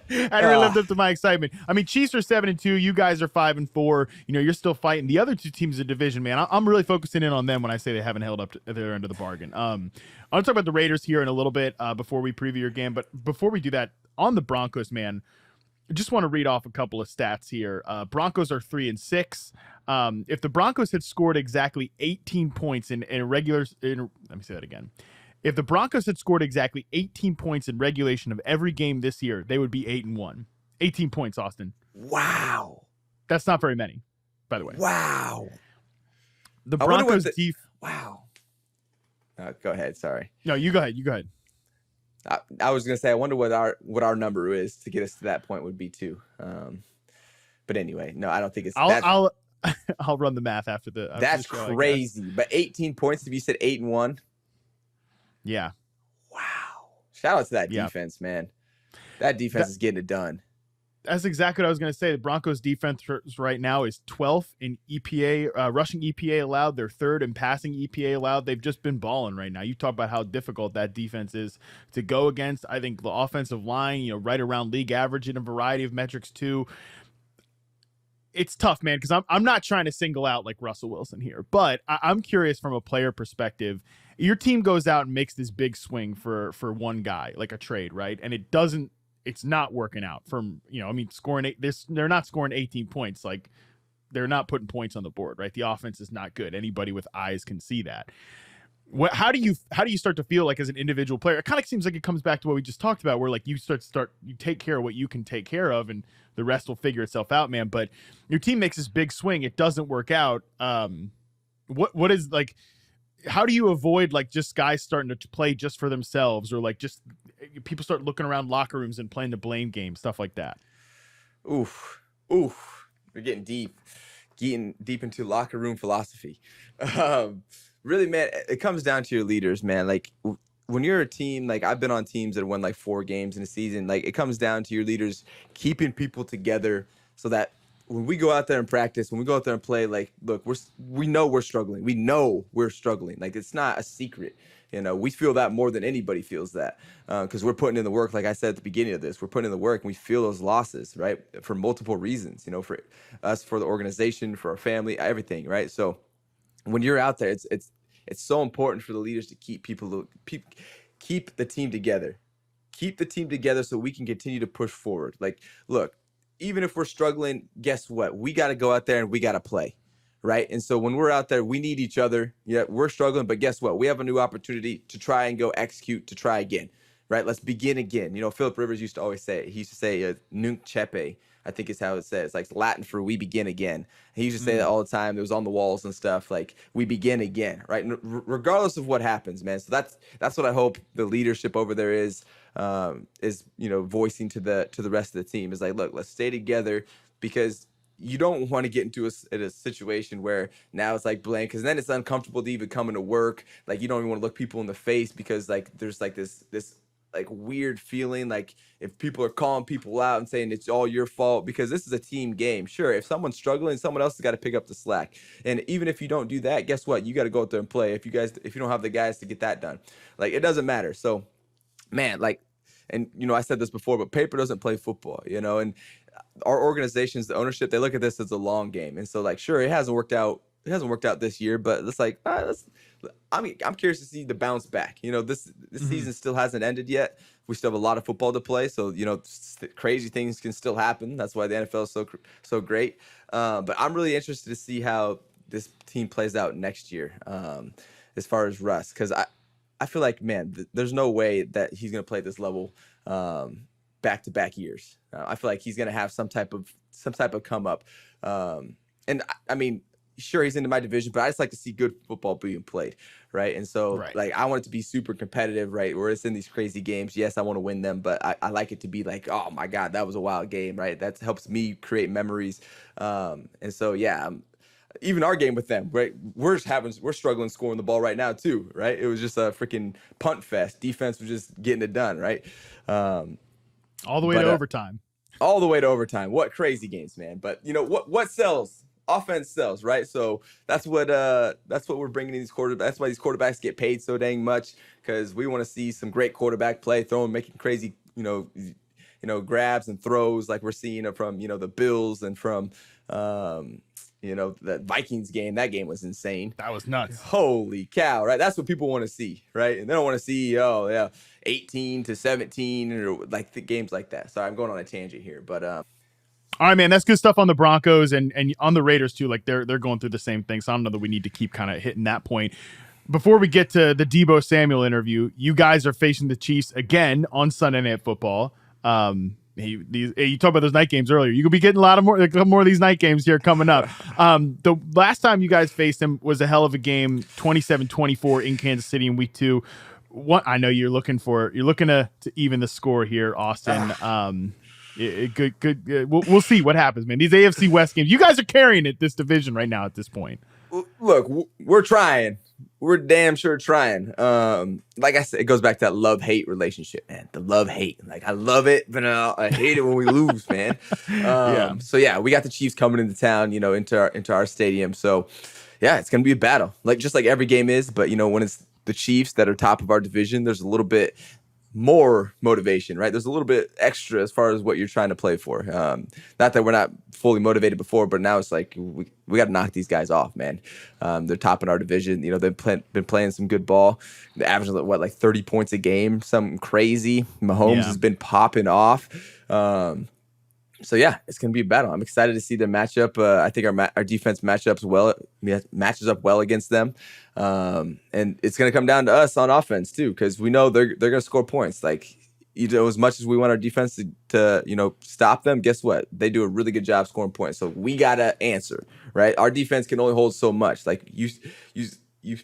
A: Lived up to my excitement. I mean, Chiefs are 7-2. You guys are 5-4. You're still fighting the other two teams in the division, man. I'm really focusing in on them when I say they haven't held up to their end of the bargain. I'm going to talk about the Raiders here in a little bit before we preview your game. But before we do that, on the Broncos, man, I just want to read off a couple of stats here. Broncos are 3-6. If the Broncos had scored exactly 18 points let me say that again. If the Broncos had scored exactly 18 points in regulation of every game this year, they would be 8-1. 18 points, Austin.
B: Wow.
A: That's not very many, by the way.
B: Wow.
A: The Broncos
B: Wow. Go ahead. Sorry.
A: No, you go ahead.
B: I was gonna say, I wonder what our number is to get us to that point would be too. But anyway, no, I don't think it's.
A: I'll run the math after the.
B: That's crazy. But 18 points. If you said 8-1.
A: Yeah.
B: Wow. Shout out to that defense, man. That defense is getting it done.
A: That's exactly what I was going to say. The Broncos defense right now is 12th in EPA, rushing EPA allowed. They're third in passing EPA allowed. They've just been balling right now. You talk about how difficult that defense is to go against. I think the offensive line, right around league average in a variety of metrics too. It's tough, man, because I'm not trying to single out like Russell Wilson here, but I'm curious from a player perspective. your team goes out and makes this big swing for one guy, like a trade, right? And it's not working out from, I mean, they're not scoring 18 points. Like, they're not putting points on the board, right? The offense is not good. Anybody with eyes can see that. How do you start to feel like as an individual player? It kind of seems like it comes back to what we just talked about, where like you take care of what you can take care of, and the rest will figure itself out, man. But your team makes this big swing, it doesn't work out. What is like? How do you avoid like just guys starting to play just for themselves, or like just people start looking around locker rooms and playing the blame game, stuff like that?
B: Oof. We're getting deep into locker room philosophy. Really, man, it comes down to your leaders, man. Like when you're a team, like I've been on teams that won like 4 games in a season. Like it comes down to your leaders keeping people together so that when we go out there and practice, when we go out there and play, like, look, we know we're struggling. We know we're struggling. Like it's not a secret. We feel that more than anybody feels that because we're putting in the work. Like I said at the beginning of this, we're putting in the work and we feel those losses, right? For multiple reasons, for us, for the organization, for our family, everything, right? So when you're out there, it's so important for the leaders to keep the team together. Keep the team together so we can continue to push forward. Like, look, even if we're struggling, guess what? We got to go out there and we got to play, right? And so when we're out there, we need each other. Yeah, we're struggling, but guess what? We have a new opportunity to try and go execute, to try again, right? Let's begin again. Philip Rivers used to always say, nunc cepe, I think is how it says, like Latin for we begin again. He used to say that all the time. It was on the walls and stuff, like we begin again, right? And regardless of what happens, man. So that's what I hope the leadership over there is voicing to the rest of the team is like, look, let's stay together, because you don't want to get into a situation where now it's like blame, because then it's uncomfortable to even come into work. Like you don't even want to look people in the face because like there's like this like weird feeling, like if people are calling people out and saying it's all your fault, because this is a team game. Sure, if someone's struggling, someone else has got to pick up the slack. And even if you don't do that, guess what? You got to go out there and play. If you don't have the guys to get that done, like it doesn't matter. So, man, like, and I said this before, but paper doesn't play football, and our organizations, the ownership, they look at this as a long game. And so like, sure, it hasn't worked out this year, but it's like, I'm curious to see the bounce back. This season still hasn't ended yet. We still have a lot of football to play. So, crazy things can still happen. That's why the NFL is so great. But I'm really interested to see how this team plays out next year as far as Russ. Because I feel like, man, there's no way that he's going to play at this level back-to-back years. I feel like he's going to have some type of come up. And I mean, sure, he's into my division, but I just like to see good football being played, right? And so,
A: right.
B: Like, I want it to be super competitive, right? Where it's in these crazy games. Yes, I want to win them, but I like it to be like, oh my God, that was a wild game, right? That helps me create memories. And so, yeah, even our game with them, right? We're struggling scoring the ball right now too, right? It was just a freaking punt fest. Defense was just getting it done, right?
A: All the way to overtime.
B: All the way to overtime. What crazy games, man! But what sells? Offense sells, right? So that's what we're bringing in these quarterbacks. That's why these quarterbacks get paid so dang much, because we want to see some great quarterback play, making crazy, grabs and throws like we're seeing from the Bills and from that Vikings game. That game was insane.
A: That was nuts.
B: Holy cow, right? That's what people want to see, right? And they don't want to see 18-17 or like the games like that. Sorry, I'm going on a tangent here, but
A: all right, man, that's good stuff on the Broncos and on the Raiders too. Like they're going through the same thing. So I don't know that we need to keep kind of hitting that point. Before we get to the Deebo Samuel interview, you guys are facing the Chiefs again on Sunday Night Football. You talked about those night games earlier. You could be getting a lot more of these night games here coming up. The last time you guys faced him was a hell of a game, 27-24 in Kansas City in week 2. What I know you're looking to even the score here, Austin. Good. We'll see what happens, man. These AFC West games, you guys are carrying this division right now at this point.
B: Look, we're trying. We're damn sure trying. Like I said, it goes back to that love-hate relationship, man. The love-hate. Like, I love it, but I hate it when we lose, man.
A: Yeah.
B: So, yeah, we got the Chiefs coming into town, into our stadium. So, yeah, it's going to be a battle. Like, just like every game is. But, when it's the Chiefs that are top of our division, there's a little bit more motivation, right? There's a little bit extra as far as what you're trying to play for. Not that we're not fully motivated before, but now it's like we got to knock these guys off, man. They're top in our division. You know, they've been playing some good ball. They're averaging like 30 points a game, something crazy. Mahomes has been popping off. So yeah, it's gonna be a battle. I'm excited to see them match up. I think our defense matches up well against them, and it's gonna come down to us on offense too, because we know they're gonna score points. Like, you know, as much as we want our defense to stop them, guess what? They do a really good job scoring points. So we gotta answer, right? Our defense can only hold so much. Like you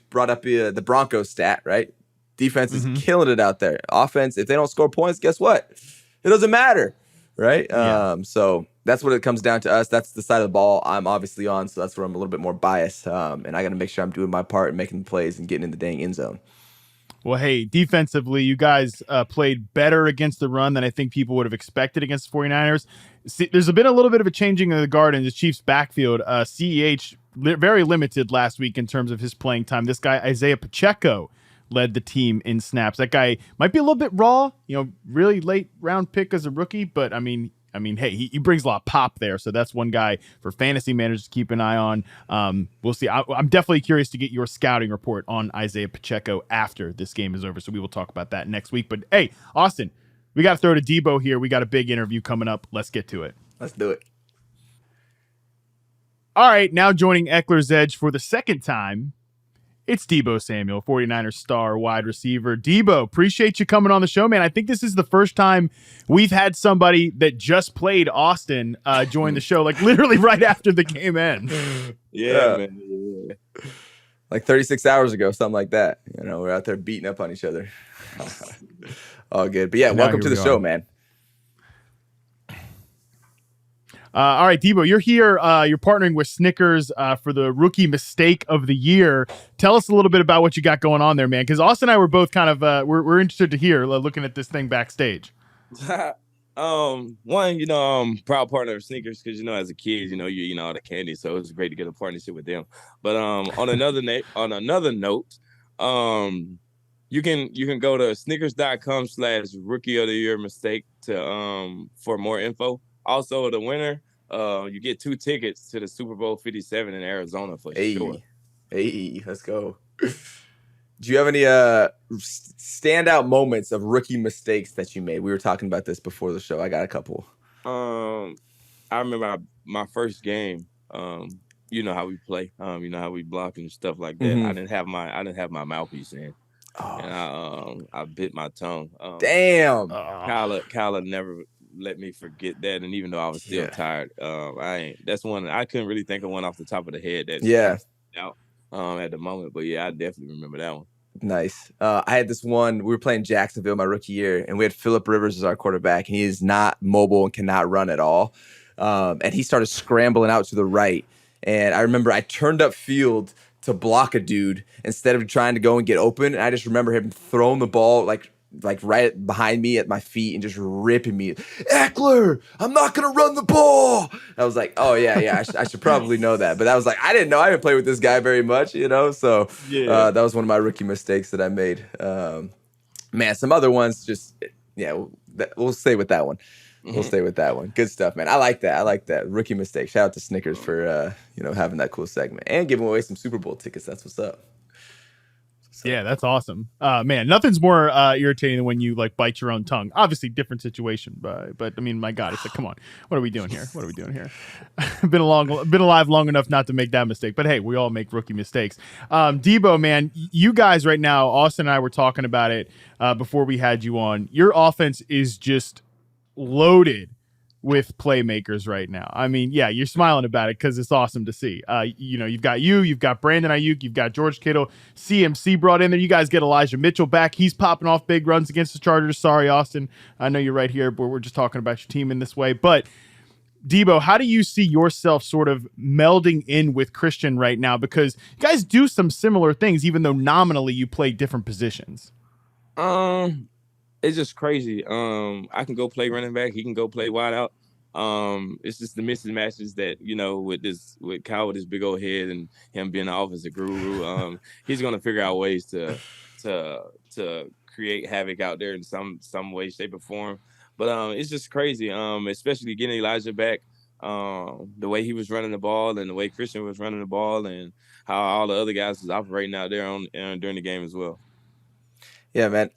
B: brought up the Broncos stat, right? Defense is killing it out there. Offense, if they don't score points, guess what? It doesn't matter. Right. So that's what it comes down to us. That's the side of the ball I'm obviously on. So that's where I'm a little bit more biased. And I got to make sure I'm doing my part and making the plays and getting in the dang end zone.
A: Well, hey, defensively, you guys played better against the run than I think people would have expected against the 49ers. See, there's been a little bit of a changing of the guard in the Chiefs' backfield. CEH, very limited last week in terms of his playing time. This guy, Isaiah Pacheco, led the team in snaps. That guy might be a little bit raw, really late round pick as a rookie, but I mean, hey, he brings a lot of pop there. So that's one guy for fantasy managers to keep an eye on. We'll see. I'm definitely curious to get your scouting report on Isaiah Pacheco after this game is over. So we will talk about that next week. But hey, Austin, we got to throw to Deebo here. We got a big interview coming up. Let's get to it.
B: Let's do it.
A: All right. Now joining Ekeler's Edge for the second time, it's Deebo Samuel, 49ers star wide receiver. Deebo, appreciate you coming on the show, man. I think this is the first time we've had somebody that just played Austin join the show, like literally right after the game ends.
C: Yeah, man.
B: Yeah. Like 36 hours ago, something like that. We're out there beating up on each other. All good. But yeah, welcome to the show, man.
A: All right, Deebo, you're here. You're partnering with Snickers for the Rookie Mistake of the Year. Tell us a little bit about what you got going on there, man. Because Austin and I were both kind of we're interested to hear looking at this thing backstage.
C: One, proud partner of Snickers because as a kid, you all the candy, so it was great to get a partnership with them. But on another note, you can go to snickers.com/rookie of the year mistake for more info. Also, the winner, you get 2 tickets to the Super Bowl 57 in Arizona for sure.
B: Hey, let's go. Do you have any standout moments of rookie mistakes that you made? We were talking about this before the show. I got a couple.
C: I remember my first game. You know how we play. You know how we block and stuff like that.
B: Mm-hmm.
C: I didn't have my mouthpiece in, and I bit my tongue.
B: Damn.
C: Kyler never let me forget that, and even though I was still tired, that's one I couldn't really think of one off the top of the head out at the moment, but I definitely remember that one.
B: Nice. I had this one. We were playing Jacksonville my rookie year, and we had Phillip Rivers as our quarterback, and he is not mobile and cannot run at all. And he started scrambling out to the right, and I remember I turned up field to block a dude instead of trying to go and get open, and I just remember him throwing the ball like right behind me at my feet and just ripping me. Ekler, I'm not going to run the ball. I was like, oh, yeah, I should probably know that. But I was like, I didn't know. I haven't played with this guy very much, So that was one of my rookie mistakes that I made. Man, some other ones just, we'll stay with that one. Mm-hmm. We'll stay with that one. Good stuff, man. I like that. Rookie mistake. Shout out to Snickers for, having that cool segment and giving away some Super Bowl tickets. That's what's up.
A: Yeah, that's awesome. Man, nothing's more irritating than when you bite your own tongue. Obviously, different situation, but I mean, my God, it's like, come on, what are we doing here? Been alive long enough not to make that mistake. But hey, we all make rookie mistakes. Deebo, man, you guys right now, Austin and I were talking about it before we had you on. Your offense is just loaded with playmakers right now. I mean, you're smiling about it because it's awesome to see. You've got Brandon Ayuk, you've got George Kittle, CMC brought in there. You guys get Elijah Mitchell back. He's popping off big runs against the Chargers. Sorry, Austin. I know you're right here, but we're just talking about your team in this way. But Deebo, how do you see yourself sort of melding in with Christian right now? Because you guys do some similar things, even though nominally you play different positions.
C: It's just crazy. I can go play running back. He can go play wide out. It's just the mismatches that, with Kyle with his big old head and him being an offensive guru. He's gonna figure out ways to create havoc out there in some way, shape, or form. But it's just crazy, especially getting Elijah back, the way he was running the ball and the way Christian was running the ball and how all the other guys was operating out there on during the game as well.
B: Yeah, man.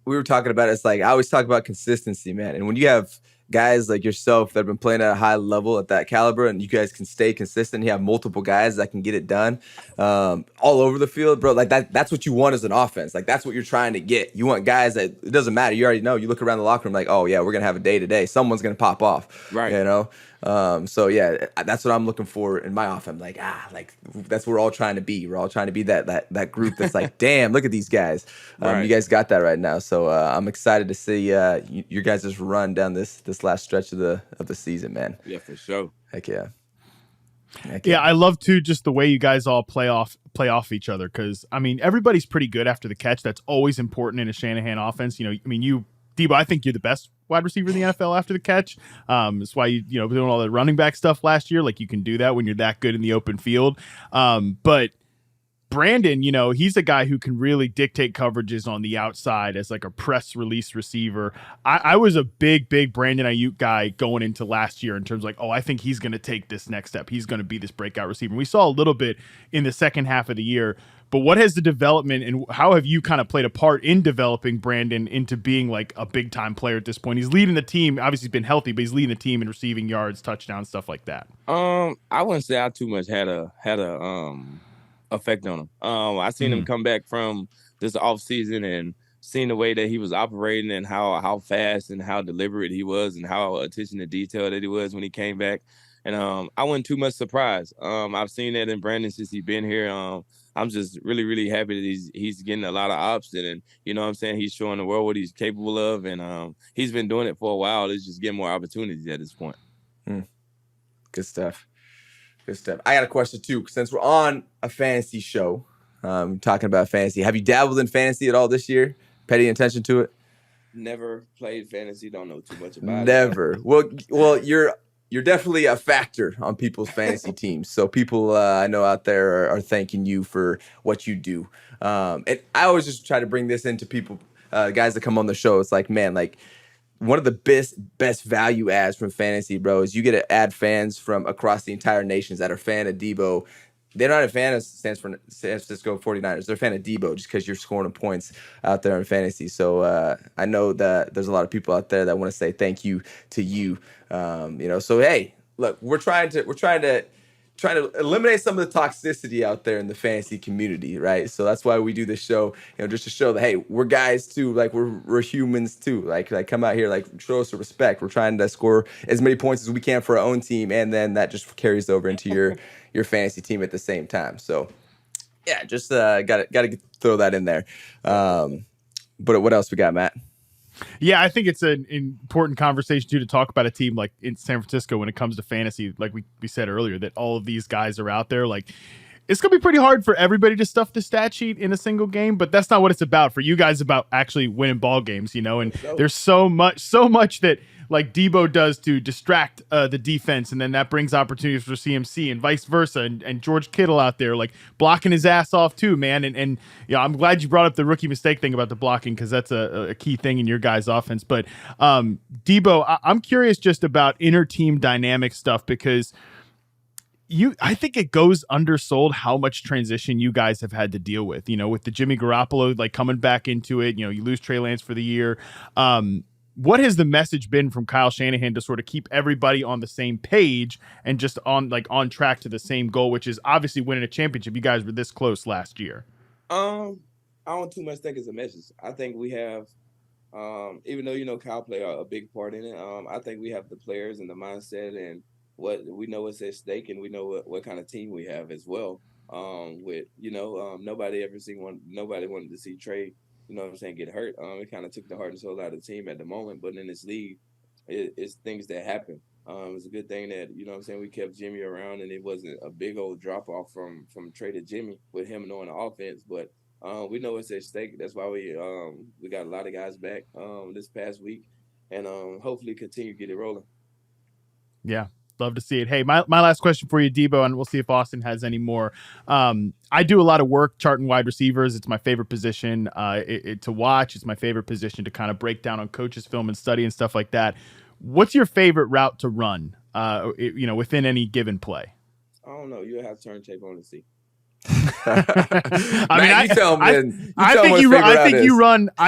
B: We were talking about it. It's like I always talk about consistency, man. And when you have guys like yourself that have been playing at a high level at that caliber, and you guys can stay consistent, you have multiple guys that can get it done all over the field, bro. Like that's what you want as an offense. Like that's what you're trying to get. You want guys that it doesn't matter. You already know. You look around the locker room like, oh yeah, we're gonna have a day today. Someone's gonna pop off,
C: right?
B: You know. So yeah, that's what I'm looking for in my offense. Like that's what we're all trying to be. We're all trying to be that group that's like, damn, look at these guys.
C: Right.
B: You guys got that right now. So I'm excited to see your guys' run down this last stretch of the season, man.
C: Yeah, for sure.
B: Heck yeah.
A: Yeah, I love too just the way you guys all play off each other, because I mean everybody's pretty good after the catch. That's always important in a Shanahan offense. You know, I mean you, Deebo, I think you're the best wide receiver in the NFL after the catch. That's why you doing all the running back stuff last year. Like you can do that when you're that good in the open field. But Brandon, you know, he's a guy who can really dictate coverages on the outside as like a press release receiver. I was a big Brandon Ayuk guy going into last year in terms of like, oh, I think he's going to take this next step. He's going to be this breakout receiver. And we saw a little bit in the second half of the year. But what has the development and how have you kind of played a part in developing Brandon into being like a big time player at this point? He's leading the team. Obviously, he's been healthy, but he's leading the team in receiving yards, touchdowns, stuff like that.
C: I wouldn't say I too much had a effect on him. I seen him come back from this off season and seen the way that he was operating and how fast and how deliberate he was and how attention to detail that he was when he came back. And I wasn't too much surprised. I've seen that in Brandon since he's been here. I'm just really happy that he's getting a lot of options, and you know what I'm saying, he's showing the world what he's capable of, and he's been doing it for a while. It's just getting more opportunities at this point.
B: Good stuff. I got a question too, since we're on a fantasy show, talking about fantasy. Have you dabbled in fantasy at all this year? Pay any attention to it?
C: Never played fantasy. Don't know too much about it.
B: Never. Well, you're definitely a factor on people's fantasy teams. So people I know out there are thanking you for what you do. And I always just try to bring this into people, guys that come on the show. It's like, man, like one of the best value adds from fantasy, bro, is you get to add fans from across the entire nations that are a fan of Deebo. They're not a fan of San Francisco 49ers. They're a fan of Deebo just because you're scoring points out there in fantasy. So I know that there's a lot of people out there that want to say thank you to you. So hey, look, we're trying to eliminate some of the toxicity out there in the fantasy community, right? So that's why we do this show, just to show that, hey, we're guys too, like we're humans too, like come out here, like show us respect. We're trying to score as many points as we can for our own team, and then that just carries over into your fantasy team at the same time. So yeah, just gotta throw that in there. But what else we got, Matt?
A: Yeah, I think it's an important conversation too to talk about a team like in San Francisco when it comes to fantasy. Like we said earlier, that all of these guys are out there. Like it's gonna be pretty hard for everybody to stuff the stat sheet in a single game, but that's not what it's about. For you guys, it's about actually winning ball games, And there's so much that like Deebo does to distract the defense, and then that brings opportunities for CMC and vice versa, and George Kittle out there like blocking his ass off too, man. And I'm glad you brought up the rookie mistake thing about the blocking, because that's a key thing in your guys' offense. But Deebo, I'm curious just about inner team dynamic stuff, because I think it goes undersold how much transition you guys have had to deal with, with the Jimmy Garoppolo like coming back into it. You lose Trey Lance for the year. What has the message been from Kyle Shanahan to sort of keep everybody on the same page and just on track to the same goal, which is obviously winning a championship? You guys were this close last year.
C: I don't too much think it's a message. I think we have, even though Kyle played a big part in it, I think we have the players and the mindset and what we know is at stake, and we know what kind of team we have as well. Nobody wanted to see Trey, get hurt. It kind of took the heart and soul out of the team at the moment, but in this league, it's things that happen. It's a good thing that, we kept Jimmy around, and it wasn't a big old drop off from Trey to Jimmy with him knowing the offense, but we know it's at stake. That's why we got a lot of guys back this past week, and hopefully continue to get it rolling.
A: Yeah. Love to see it. Hey, my last question for you, Deebo, and we'll see if Austin has any more. I do a lot of work charting wide receivers. It's my favorite position to watch. It's my favorite position to kind of break down on coaches' film and study and stuff like that. What's your favorite route to run, within any given play?
C: I don't know. You'll have to turn tape on to see.
B: I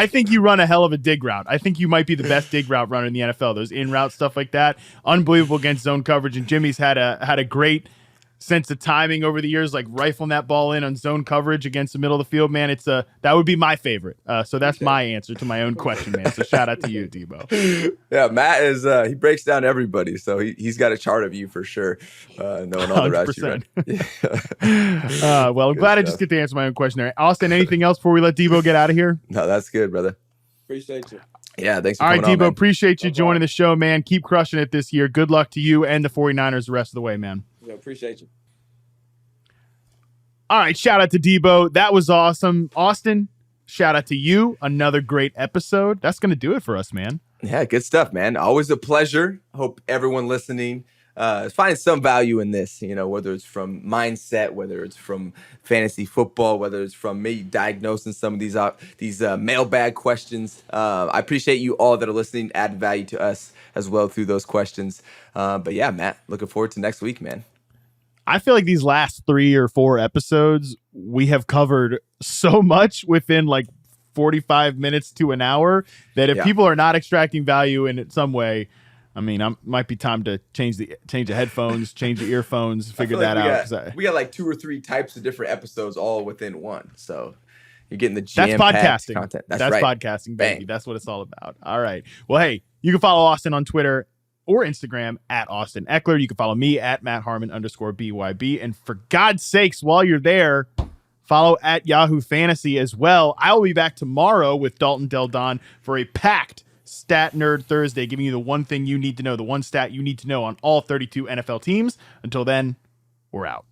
A: think you run a hell of a dig route. I think you might be the best dig route runner in the NFL. Those in route stuff like that, unbelievable against zone coverage. And Jimmy's had a great sense of timing over the years, like rifling that ball in on zone coverage against the middle of the field. Man, that would be my favorite. So that's my answer to my own question, man. So shout out to you, Deebo.
B: Yeah, Matt is he breaks down everybody, so he's got a chart of you for sure, knowing all the routes you run.
A: Well, I'm glad I just get to answer my own question there. Austin, anything else before we let Deebo get out of here?
B: No, that's good, brother.
C: Appreciate you.
B: Yeah, thanks for
A: all
B: coming
A: right, Deebo,
B: on, man.
A: appreciate you joining the show, man. Keep crushing it this year. Good luck to you and the 49ers the rest of the way, man.
C: Yeah, appreciate you.
A: All right, shout out to Deebo. That was awesome. Austin, shout out to you. Another great episode. That's going to do it for us, man.
B: Yeah, good stuff, man. Always a pleasure. Hope everyone listening is finding some value in this, whether it's from mindset, whether it's from fantasy football, whether it's from me diagnosing some of these mailbag questions. I appreciate you all that are listening, add value to us as well through those questions. But yeah, Matt, looking forward to next week, man.
A: I feel like these last 3 or 4 episodes, we have covered so much within like 45 minutes to an hour that if people are not extracting value in it some way, I mean, might be time to change the headphones, change the earphones, figure that out.
B: We got like 2 or 3 types of different episodes all within one. So you're getting the jam-packed
A: That's podcasting.
B: content.
A: That's
B: right.
A: podcasting, baby.
B: Bang.
A: That's what it's all about. All right. Well, hey, you can follow Austin on Twitter or Instagram at Austin Ekeler. You can follow me at MattHarmon_BYB. And for God's sakes, while you're there, follow at Yahoo Fantasy as well. I will be back tomorrow with Dalton Del Don for a packed Stat Nerd Thursday, giving you the one thing you need to know, the one stat you need to know on all 32 NFL teams. Until then, we're out.